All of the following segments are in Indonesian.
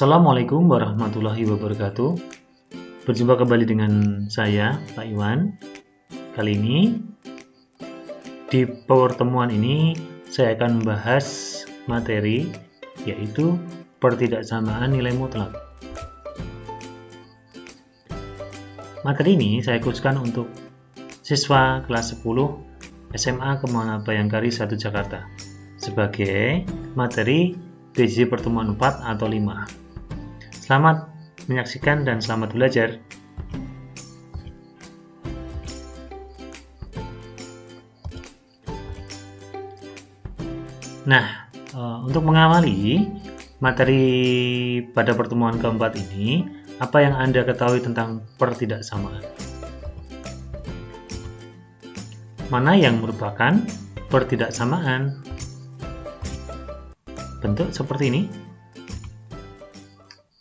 Assalamualaikum warahmatullahi wabarakatuh. Berjumpa kembali dengan saya, Pak Iwan. Kali ini, di pertemuan ini, saya akan membahas materi, yaitu pertidaksamaan nilai mutlak. Materi ini saya khususkan untuk siswa kelas 10 SMA Kemana Bayangkari 1 Jakarta sebagai materi PJJ pertemuan 4 atau 5. Selamat menyaksikan dan selamat belajar. Nah, untuk mengawali materi pada pertemuan keempat ini, apa yang Anda ketahui tentang pertidaksamaan? Mana yang merupakan pertidaksamaan? Bentuk seperti ini,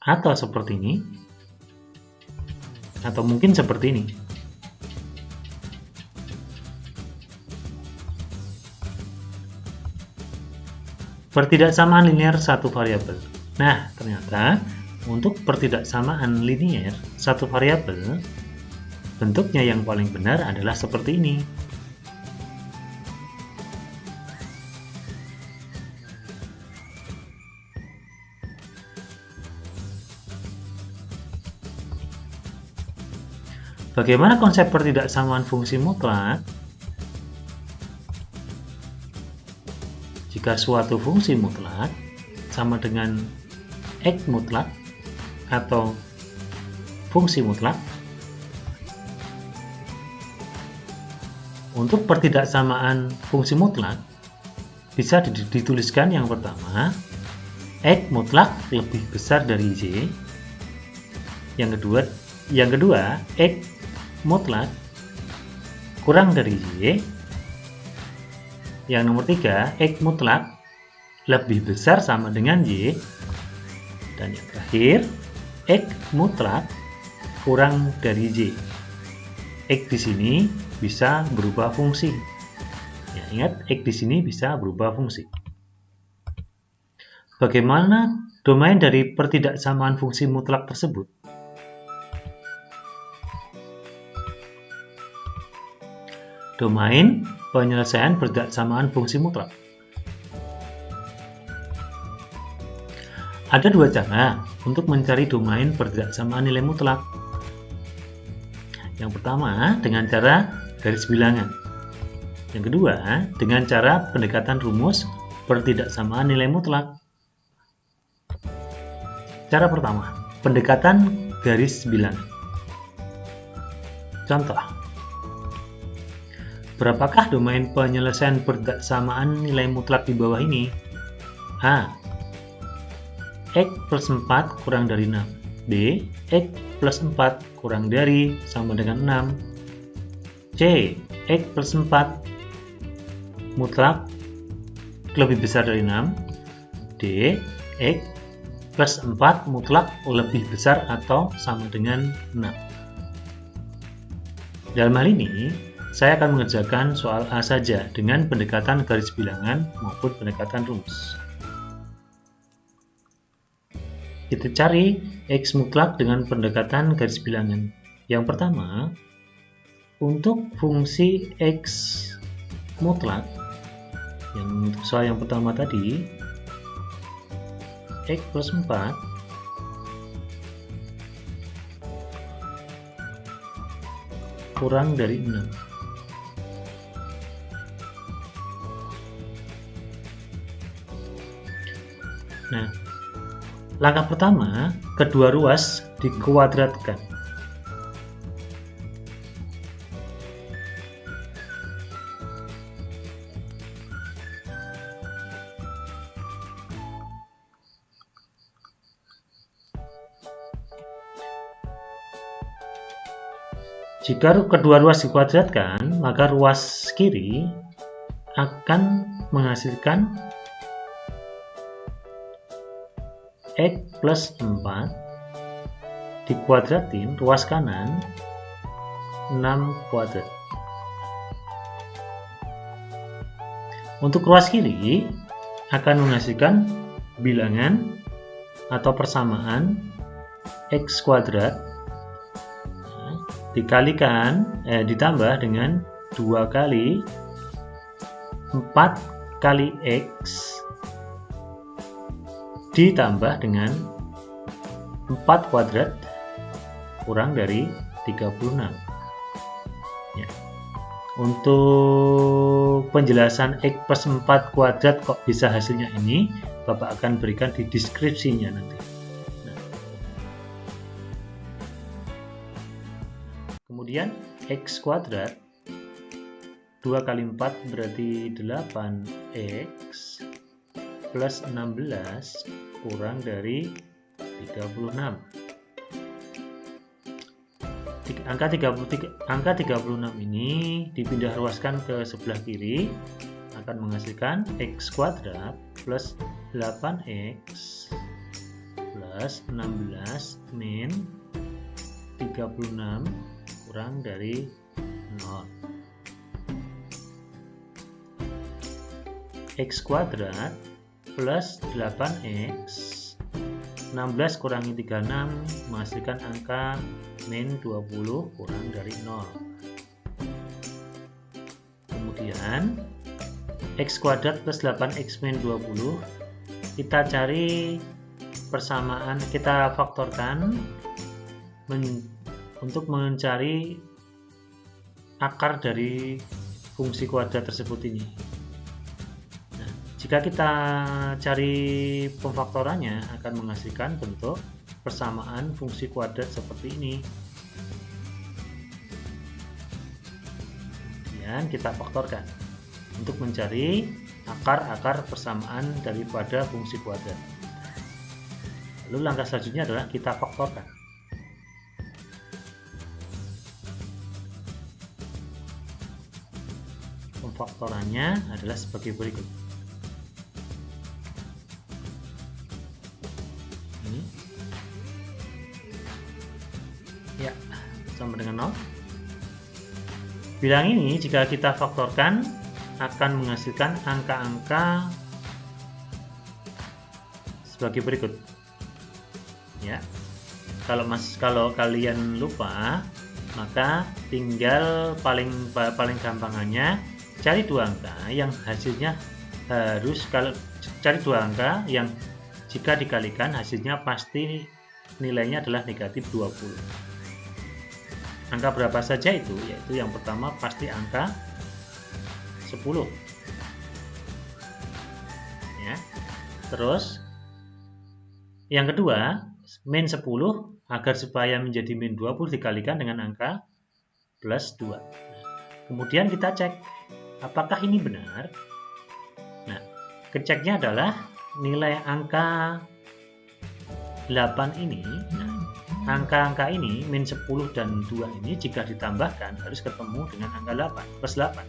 atau seperti ini, atau mungkin seperti ini. Pertidaksamaan linear satu variabel. Nah, ternyata untuk pertidaksamaan linear satu variabel, bentuknya yang paling benar adalah seperti ini. Bagaimana konsep pertidaksamaan fungsi mutlak? Jika suatu fungsi mutlak sama dengan X mutlak atau fungsi mutlak, untuk pertidaksamaan fungsi mutlak bisa dituliskan yang pertama, X mutlak lebih besar dari Y. Yang kedua, X mutlak kurang dari Y. Yang nomor 3, X mutlak lebih besar sama dengan Y. Dan yang terakhir, X mutlak kurang dari Y. X di sini bisa berubah fungsi. Ya, ingat, X di sini bisa berubah fungsi. Bagaimana domain dari pertidaksamaan fungsi mutlak tersebut? Domain penyelesaian pertidaksamaan fungsi mutlak. Ada dua cara untuk mencari domain pertidaksamaan nilai mutlak. Yang pertama dengan cara garis bilangan. Yang kedua dengan cara pendekatan rumus pertidaksamaan nilai mutlak. Cara pertama, pendekatan garis bilangan. Contoh, berapakah domain penyelesaian pertidaksamaan nilai mutlak di bawah ini? A. X plus 4 kurang dari 6. B. X plus 4 kurang dari sama dengan 6. C. X plus 4 mutlak lebih besar dari 6. D. X plus 4 mutlak lebih besar atau sama dengan 6. Dalam hal ini, saya akan mengerjakan soal A saja dengan pendekatan garis bilangan maupun pendekatan rumus. Kita cari X mutlak dengan pendekatan garis bilangan. Yang pertama, untuk fungsi X mutlak, yang untuk soal yang pertama tadi, X plus 4 kurang dari 6. Nah, langkah pertama, kedua ruas dikuadratkan. Jika kedua ruas dikuadratkan, maka ruas kiri akan menghasilkan X plus 4 dikuadratin ruas kanan 6 kuadrat. Untuk ruas kiri akan menghasilkan bilangan atau persamaan X kuadrat ditambah dengan 2 kali 4 kali X ditambah dengan 4 kuadrat kurang dari 36. Ya. Untuk penjelasan X plus 4 kuadrat kok bisa hasilnya ini, Bapak akan berikan di deskripsinya nanti. Kemudian X kuadrat 2 kali 4 berarti 8X plus 16 kurang dari 36. Angka 36 ini dipindah ruaskan ke sebelah kiri akan menghasilkan X kuadrat plus 8X plus 16 min 36 kurang dari 0. X kuadrat plus 8X 16 kurangi 36 menghasilkan angka min 20 kurang dari 0. Kemudian X kuadrat plus 8X min 20 kita cari persamaan, kita faktorkan untuk mencari akar dari fungsi kuadrat tersebut ini. Nah, jika kita cari pemfaktorannya akan menghasilkan bentuk persamaan fungsi kuadrat seperti ini. Kemudian kita faktorkan untuk mencari akar-akar persamaan daripada fungsi kuadrat. Lalu langkah selanjutnya adalah kita faktorkan. Pemfaktorannya adalah sebagai berikut. Ini. Ya, sama dengan 0. Bilang ini jika kita faktorkan akan menghasilkan angka-angka sebagai berikut. Ya. Kalau kalian lupa, maka tinggal paling gampangannya cari 2 angka yang hasilnya harus, kalau cari 2 angka yang jika dikalikan hasilnya pasti nilainya adalah negatif 20. Angka berapa saja itu? Yaitu yang pertama pasti angka 10. Ya. Terus yang kedua, min 10 agar supaya menjadi min 20 dikalikan dengan angka plus 2. Kemudian kita cek apakah ini benar. Nah, keceknya adalah nilai angka 8 ini. Nah, angka-angka ini min 10 dan 2 ini jika ditambahkan harus ketemu dengan angka 8 plus 8.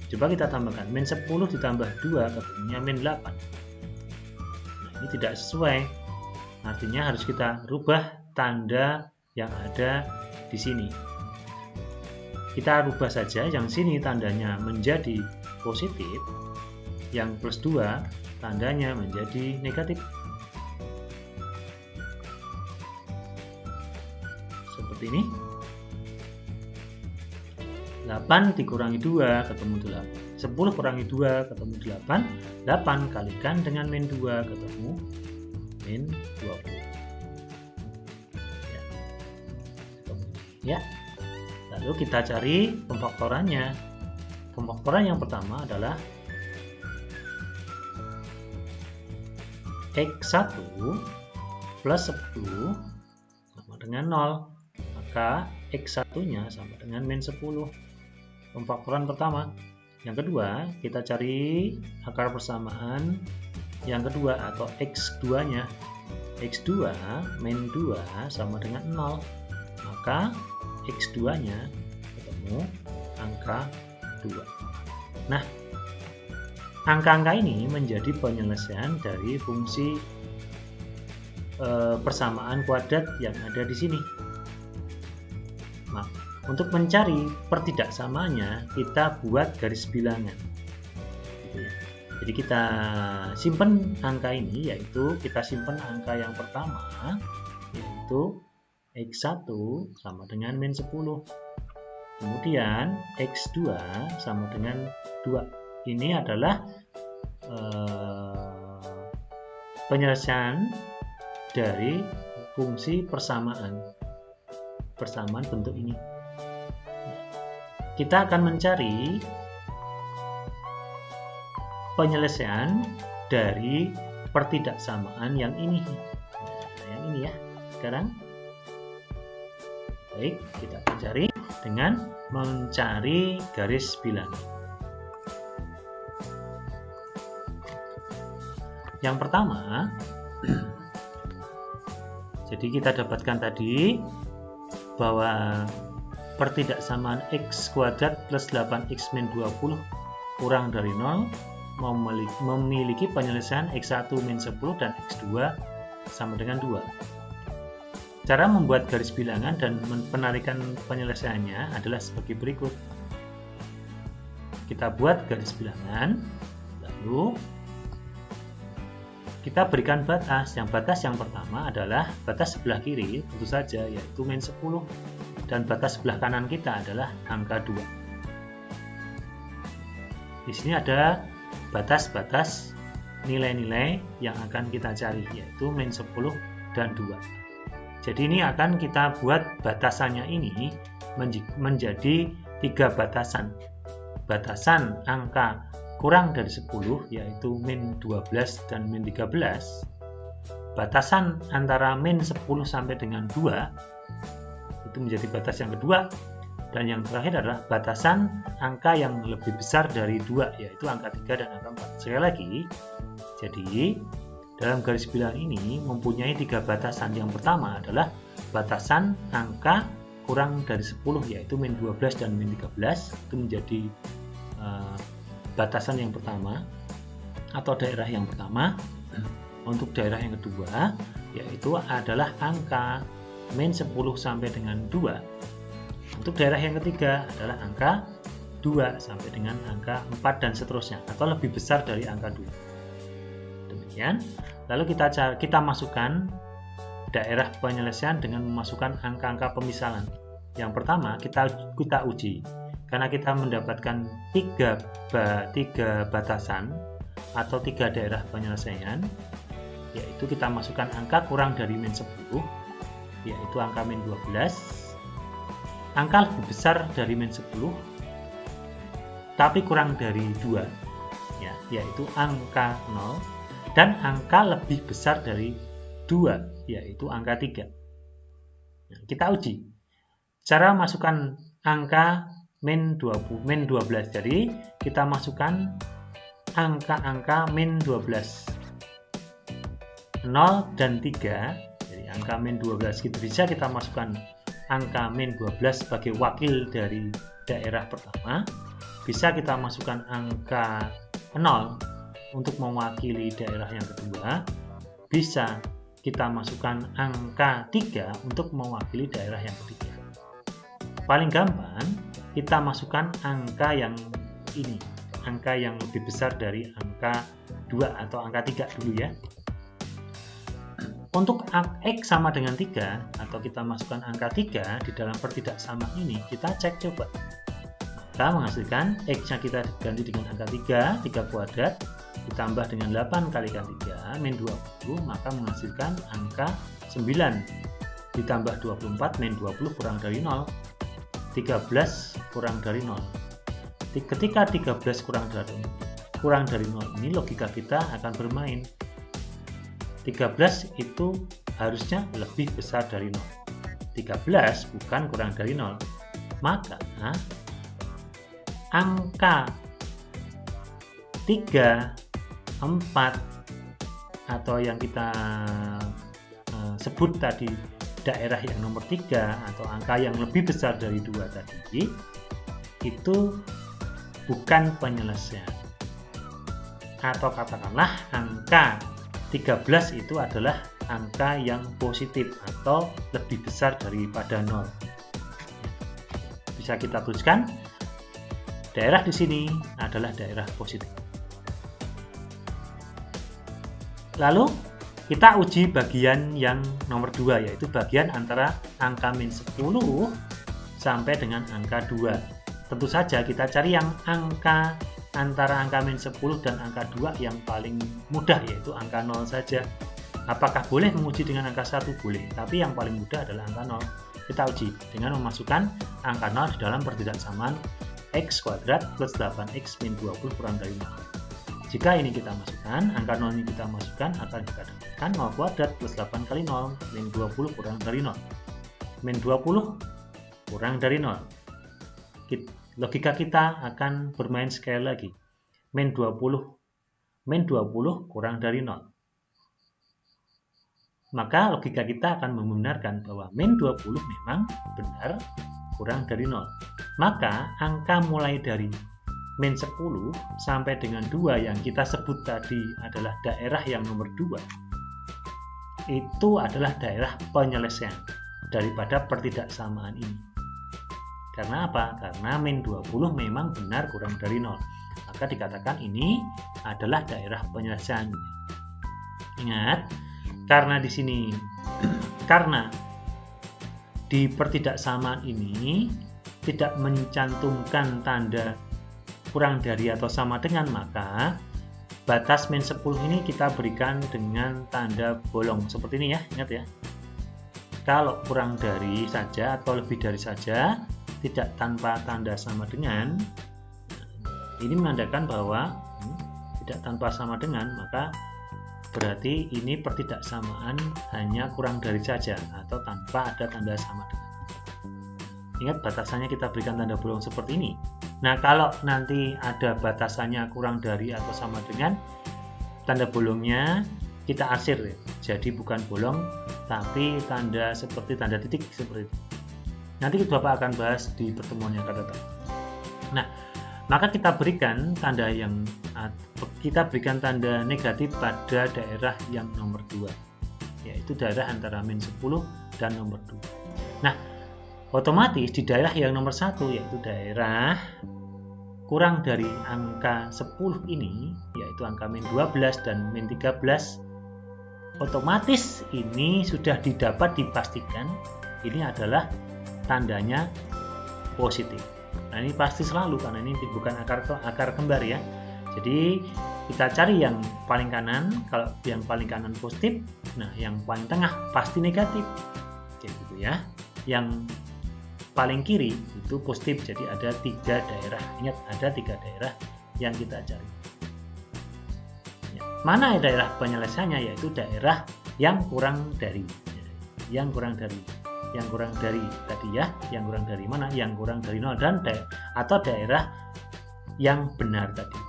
Coba kita tambahkan, min 10 ditambah 2 ketemunya min 8. Nah, ini tidak sesuai. Artinya harus kita rubah tanda yang ada di sini. Kita rubah saja yang sini tandanya menjadi positif, yang plus 2 tandanya menjadi negatif. Seperti ini. 8 dikurangi 2 ketemu 8. 10 kurangi 2 ketemu 8. 8 kalikan dengan min 2 ketemu min 20. Ya. Lalu kita cari pemfaktorannya. Pemfaktoran yang pertama adalah X1 plus 10 sama dengan 0. Maka X1-nya sama dengan min 10. Pemfaktoran pertama. Yang kedua, kita cari akar persamaan yang kedua atau X2-nya. X2 min 2 sama dengan 0. Maka X2-nya ketemu angka 2. Nah, angka-angka ini menjadi penyelesaian dari fungsi persamaan kuadrat yang ada di sini. Nah, untuk mencari pertidaksamaannya kita buat garis bilangan. Gitu ya. Jadi kita simpan angka ini, yaitu kita simpan angka yang pertama, yaitu X1 sama dengan min 10. Kemudian X2 sama dengan 2. Ini adalah penyelesaian dari fungsi persamaan bentuk ini. Kita akan mencari penyelesaian dari pertidaksamaan yang ini. Nah, yang ini ya. Sekarang baik, kita akan cari dengan mencari garis bilangan. Yang pertama, jadi kita dapatkan tadi bahwa pertidaksamaan x kuadrat plus 8x min 20 kurang dari 0 memiliki penyelesaian x1 min 10 dan x2 sama dengan 2. Cara membuat garis bilangan dan penarikan penyelesaiannya adalah sebagai berikut. Kita buat garis bilangan, lalu kita berikan batas. Batas yang pertama adalah batas sebelah kiri, tentu saja, yaitu min 10, dan batas sebelah kanan kita adalah angka 2. Di sini ada batas-batas nilai-nilai yang akan kita cari, yaitu min 10 dan 2. Jadi ini akan kita buat batasannya ini menjadi 3 batasan. Batasan angka kurang dari 10, yaitu min 12 dan min 13. Batasan antara min 10 sampai dengan 2, itu menjadi batas yang kedua. Dan yang terakhir adalah batasan angka yang lebih besar dari 2, yaitu angka 3 dan angka 4. Sekali lagi, jadi dalam garis bilangan ini mempunyai 3 batasan. Yang pertama adalah batasan angka kurang dari 10, yaitu min 12 dan min 13. Itu menjadi batasan yang pertama atau daerah yang pertama. Untuk daerah yang kedua, yaitu adalah angka min 10 sampai dengan 2. Untuk daerah yang ketiga adalah angka 2 sampai dengan angka 4 dan seterusnya, atau lebih besar dari angka 2. Demikian. Lalu kita masukkan daerah penyelesaian dengan memasukkan angka-angka pemisalan. Yang pertama kita uji. Karena kita mendapatkan 3 batasan atau 3 daerah penyelesaian, yaitu kita masukkan angka kurang dari min 10, yaitu angka min 12. Angka lebih besar dari min 10 tapi kurang dari 2, ya, yaitu angka 0, dan angka lebih besar dari 2, yaitu angka 3. Nah, kita uji cara masukkan angka min 12. Jadi kita masukkan angka-angka min 12, 0 dan 3. Jadi angka min 12 bisa kita masukkan angka min 12 sebagai wakil dari daerah pertama. Bisa kita masukkan angka 0 untuk mewakili daerah yang kedua. Bisa kita masukkan angka 3 untuk mewakili daerah yang ketiga. Paling gampang kita masukkan angka yang ini, angka yang lebih besar dari angka 2 atau angka 3 dulu ya. Untuk X sama dengan 3, atau kita masukkan angka 3 di dalam pertidaksamaan ini, kita cek coba. Maka menghasilkan X-nya kita ganti dengan angka 3 kuadrat, ditambah dengan 8 kalikan 3, min 20, maka menghasilkan angka 9. Ditambah 24, min 20 kurang dari 0, 13 kurang dari 0. Ketika 13 kurang dari 0 ini, logika kita akan bermain. 13 itu harusnya lebih besar dari 0. 13 bukan kurang dari 0. Maka angka 3, 4 atau yang kita sebut tadi daerah yang nomor 3 atau angka yang lebih besar dari 2 tadi, itu bukan penyelesaian. Atau katakanlah angka 13 itu adalah angka yang positif atau lebih besar daripada 0. Bisa kita tuliskan daerah di sini adalah daerah positif. Lalu kita uji bagian yang nomor 2, yaitu bagian antara angka min 10 sampai dengan angka 2. Tentu saja kita cari yang angka antara angka min 10 dan angka 2 yang paling mudah, yaitu angka 0 saja. Apakah boleh menguji dengan angka 1? Boleh, tapi yang paling mudah adalah angka 0. Kita uji dengan memasukkan angka 0 di dalam pertidaksamaan x kuadrat plus 8x min 20 kurang dari 0. Jika ini kita masukkan, angka 0 ini kita masukkan, akan kita dapatkan 0 kuadrat plus 8 kali 0, min 20 kurang dari 0. Min 20 kurang dari 0. Logika kita akan bermain sekali lagi. Min 20 kurang dari 0. Maka logika kita akan membenarkan bahwa min 20 memang benar kurang dari 0. Maka angka mulai dari min 10 sampai dengan 2 yang kita sebut tadi adalah daerah yang nomor 2. Itu adalah daerah penyelesaian daripada pertidaksamaan ini. Karena apa? Karena min 20 memang benar kurang dari 0. Maka dikatakan ini adalah daerah penyelesaian. Ingat, karena di sini karena di pertidaksamaan ini tidak mencantumkan tanda kurang dari atau sama dengan, maka batas min 10 ini kita berikan dengan tanda bolong seperti ini ya. Ingat ya, kalau kurang dari saja atau lebih dari saja tidak tanpa tanda sama dengan, ini menandakan bahwa tidak tanpa sama dengan, maka berarti ini pertidaksamaan hanya kurang dari saja atau tanpa ada tanda sama dengan. Ingat, batasannya kita berikan tanda bolong seperti ini. Nah, kalau nanti ada batasannya kurang dari atau sama dengan, tanda bolongnya kita arsir ya. Jadi bukan bolong, tapi tanda seperti tanda titik seperti itu. Nanti Bapak akan bahas di pertemuan yang akan datang. Nah, maka kita berikan tanda negatif pada daerah yang nomor 2, yaitu daerah antara min 10 dan nomor 2. Nah, otomatis di daerah yang nomor 1, yaitu daerah kurang dari angka 10 ini, yaitu angka min 12 dan min 13, otomatis ini sudah dipastikan ini adalah tandanya positif. Nah, ini pasti selalu karena ini bukan akar kembar ya. Jadi kita cari yang paling kanan. Kalau yang paling kanan positif, nah yang paling tengah pasti negatif, gitu ya. Yang paling kiri itu positif. Jadi ada 3 daerah. Ingat, ada 3 daerah yang kita cari. Ya. Mana daerah penyelesaiannya? Yaitu daerah yang kurang dari. Yang kurang dari tadi ya, yang kurang dari mana? Yang kurang dari 0 dan atau daerah yang benar tadi.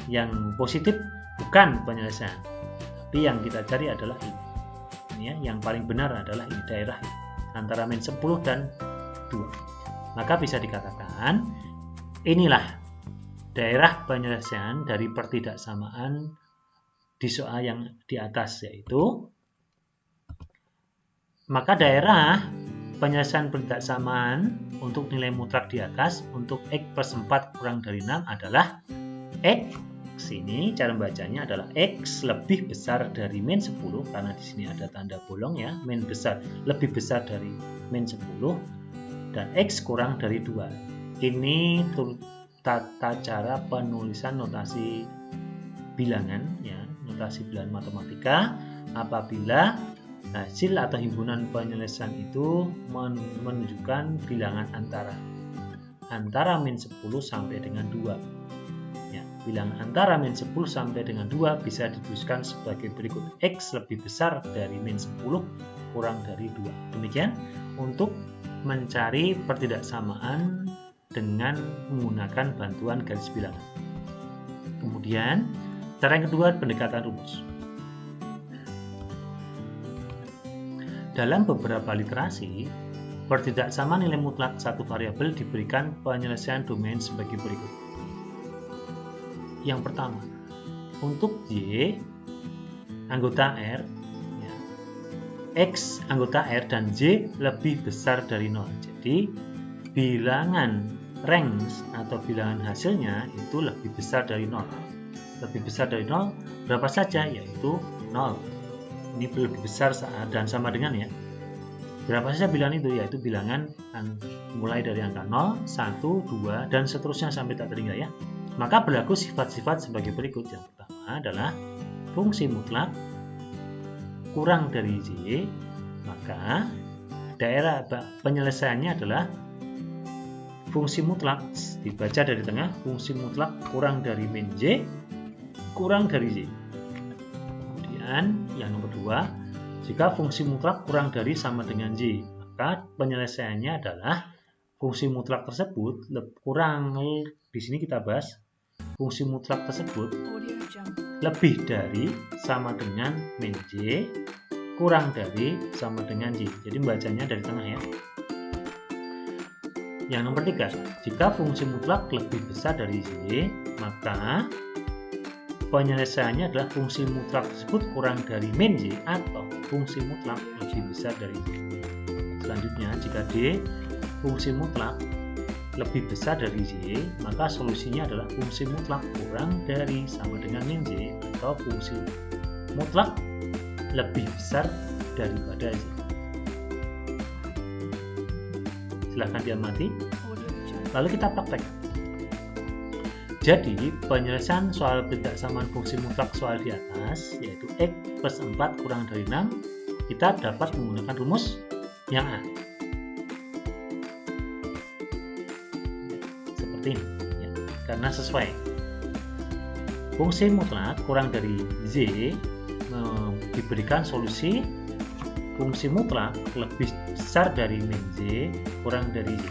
Yang positif bukan penyelesaian, tapi yang kita cari adalah ini. Ini ya, yang paling benar adalah ini, daerah antara min 10 dan 2. Maka bisa dikatakan inilah daerah penyelesaian dari pertidaksamaan di soal yang di atas, yaitu maka daerah penyelesaian pertidaksamaan untuk nilai mutlak di atas untuk x plus 4 kurang dari 6 adalah x, ini cara membacanya adalah x lebih besar dari min 10, karena di sini ada tanda bolong ya, min besar lebih besar dari min 10, dan x kurang dari 2. Ini tata cara penulisan notasi bilangan ya, notasi bilangan matematika apabila hasil atau himpunan penyelesaian itu menunjukkan bilangan antara min 10 sampai dengan 2. Ya, bilangan antara min 10 sampai dengan 2 bisa dituliskan sebagai berikut: x lebih besar dari min 10 kurang dari 2. Demikian untuk mencari pertidaksamaan dengan menggunakan bantuan garis bilangan. Kemudian cara yang kedua, pendekatan rumus. Dalam beberapa literasi, pertidaksamaan nilai mutlak satu variabel diberikan penyelesaian domain sebagai berikut. Yang pertama, untuk Y anggota R, ya, X anggota R dan Y lebih besar dari 0. Jadi, bilangan range atau bilangan hasilnya itu lebih besar dari 0. lebih besar dari 0 berapa saja, yaitu 0. Ini lebih besar dan sama dengan ya. Berapa saja bilangan itu, yaitu bilangan mulai dari angka 0, 1, 2, dan seterusnya sampai tak terhingga ya. Maka berlaku sifat-sifat sebagai berikut. Yang pertama adalah fungsi mutlak kurang dari Y, maka daerah penyelesaiannya adalah fungsi mutlak, dibaca dari tengah, fungsi mutlak kurang dari min Y kurang dari Y. Kemudian yang nomor 2, jika fungsi mutlak kurang dari sama dengan Y, maka penyelesaiannya adalah fungsi mutlak tersebut kurang, di sini kita bahas fungsi mutlak tersebut lebih dari sama dengan min Y kurang dari sama dengan Y. Jadi bacanya dari tengah ya. Yang nomor 3, jika fungsi mutlak lebih besar dari Y, maka penyelesaiannya adalah fungsi mutlak tersebut kurang dari min Y atau fungsi mutlak lebih besar dari Y. Selanjutnya, jika D fungsi mutlak lebih besar dari Y, maka solusinya adalah fungsi mutlak kurang dari sama dengan min Y atau fungsi mutlak lebih besar daripada Y. Silahkan diamati. Lalu kita praktek. Jadi penyelesaian soal perbedaan fungsi mutlak soal di atas, yaitu X plus 4 kurang dari 6, kita dapat menggunakan rumus yang A. Seperti ini ya, karena sesuai. Fungsi mutlak kurang dari Y diberikan solusi fungsi mutlak lebih besar dari min Y kurang dari Y.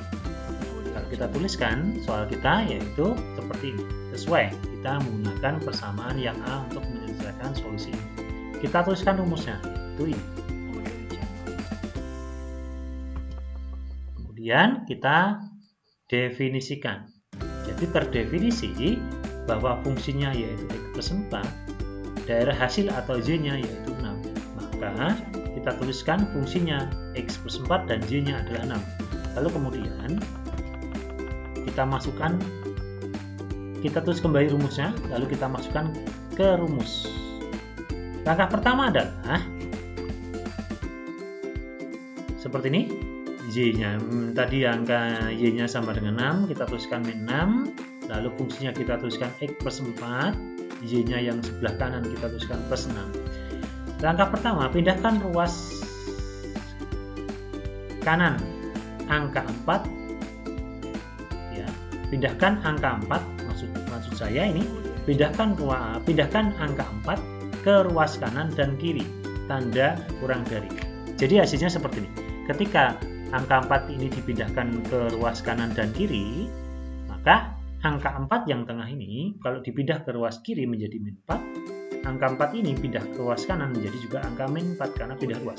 Kalau kita tuliskan soal kita yaitu seperti ini, sesuai. Kita menggunakan persamaan yang A untuk menyelesaikan solusi ini. Kita tuliskan rumusnya, yaitu ini. Kemudian kita definisikan. Jadi terdefinisi bahwa fungsinya yaitu X plus 4, daerah hasil atau Y-nya yaitu 6. Maka kita tuliskan fungsinya X plus 4 dan Y-nya adalah 6. Lalu kemudian kita tulis kembali rumusnya, lalu kita masukkan ke rumus. Langkah pertama adalah seperti ini. Y-nya tadi angka Y-nya sama dengan 6, kita tuliskan min 6, lalu fungsinya kita tuliskan X plus 4, Y-nya yang sebelah kanan kita tuliskan plus 6. Langkah pertama, pindahkan ruas kanan angka 4 ya. Pindahkan angka 4, maksud saya ini pindahkan angka 4 ke ruas kanan dan kiri, tanda kurang dari. Jadi hasilnya seperti ini. Ketika angka 4 ini dipindahkan ke ruas kanan dan kiri, maka angka 4 yang tengah ini kalau dipindah ke ruas kiri menjadi min 4, angka 4 ini pindah ke ruas kanan menjadi juga angka min 4 karena pindah ruas.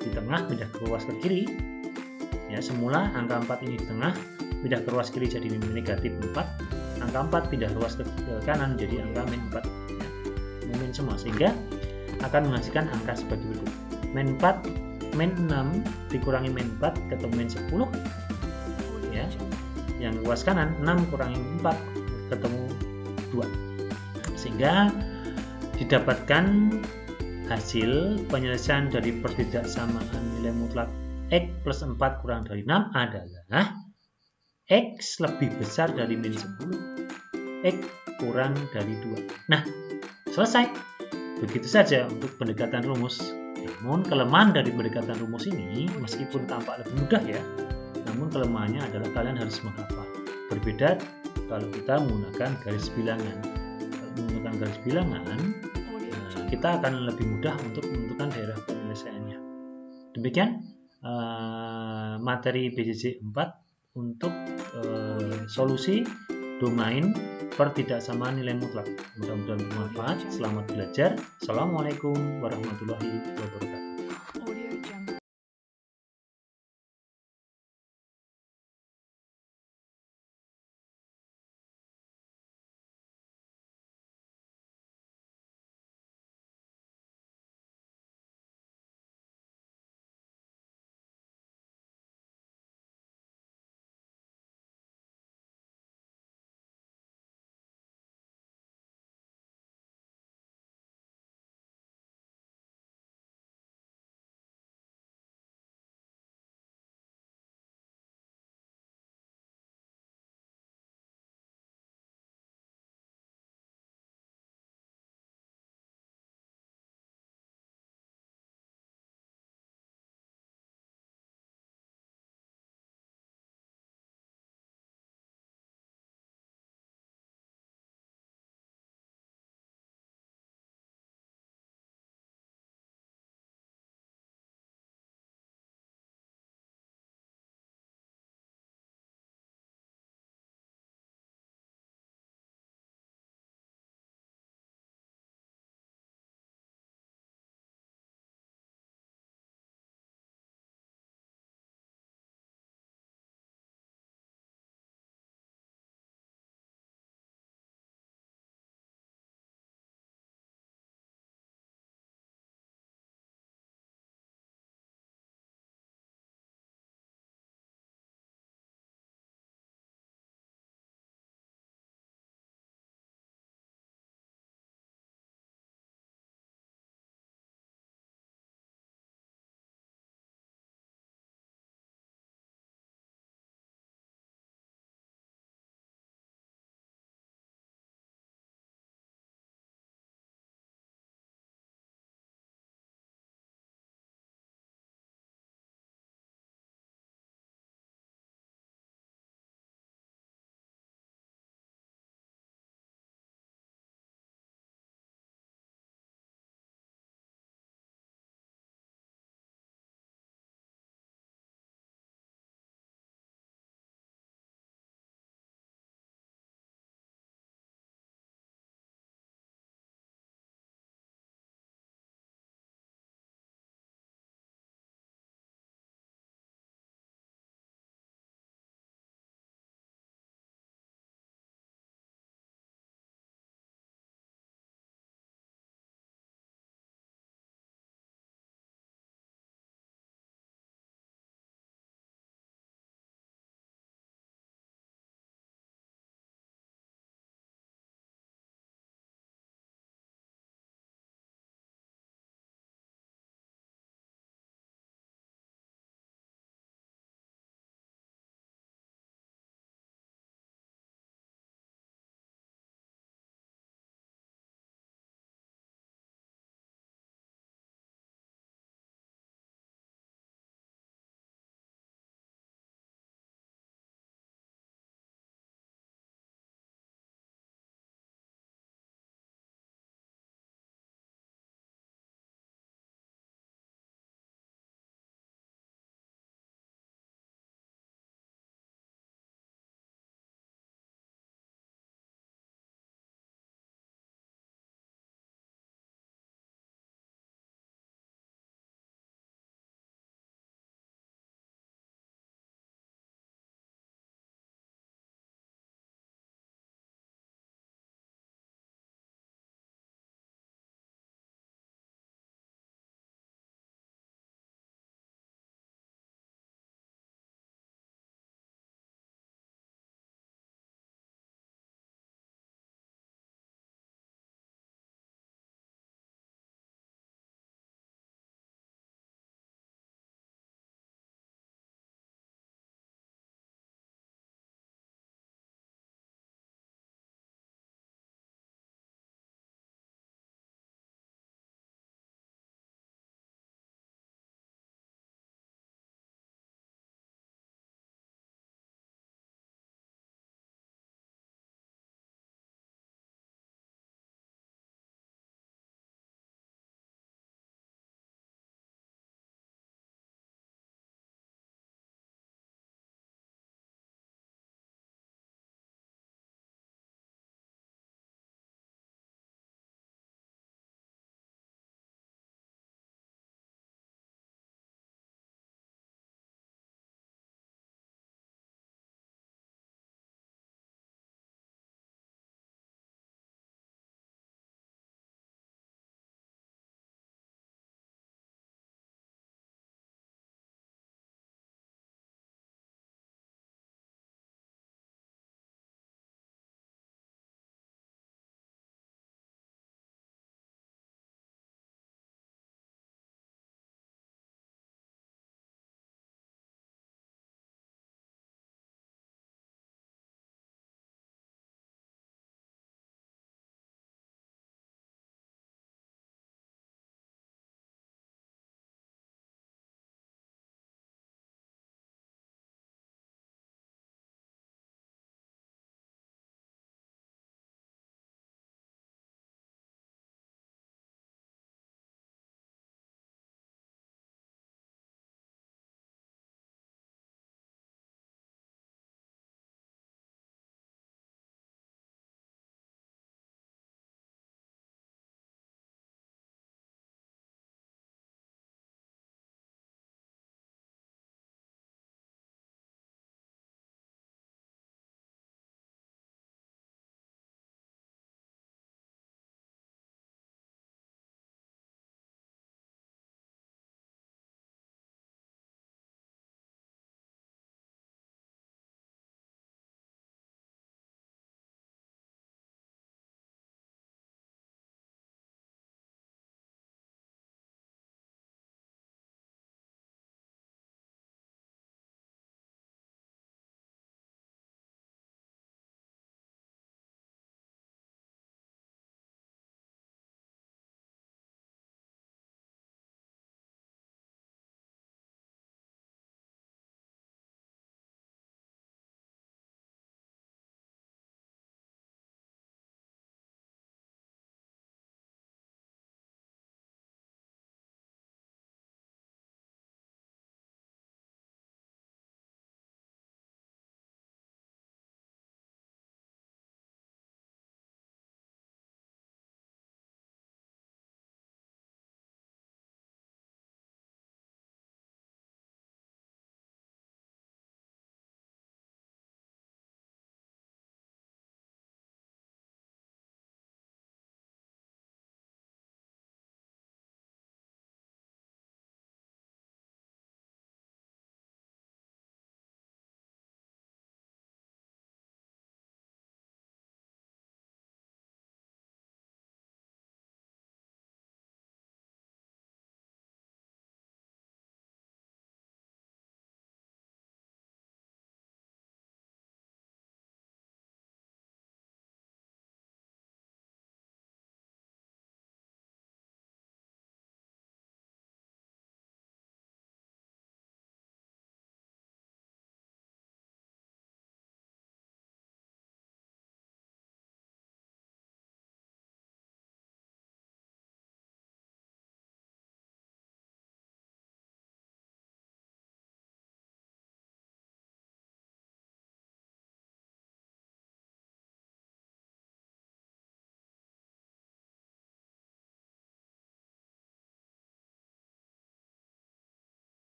Di tengah pindah ke ruas ke kiri. Ya, semula angka 4 ini di tengah pindah ke ruas kiri jadi negatif 4. Angka 4 pindah ruas ke kanan jadi angka min 4. Ya, min semua sehingga akan menghasilkan angka sebagai berikut. Min 6 dikurangi min 4 ketemu min 10. Ya. Yang ruas kanan 6 kurangi 4 ketemu 2. Sehingga didapatkan hasil penyelesaian dari perbedaan nilai mutlak X plus 4 kurang dari 6 adalah X lebih besar dari min 10, X kurang dari 2. Nah, selesai. Begitu saja untuk pendekatan rumus. Namun kelemahan dari pendekatan rumus ini, meskipun tampak lebih mudah ya, namun kelemahannya adalah kalian harus menghafal. Berbeda kalau kita menggunakan garis bilangan. Kalau menggunakan garis bilangan, kita akan lebih mudah untuk menentukan daerah penyelesaiannya. Demikian materi BCJ 4 untuk solusi domain pertidaksamaan nilai mutlak. Mudah-mudahan bermanfaat. Selamat belajar. Assalamualaikum warahmatullahi wabarakatuh.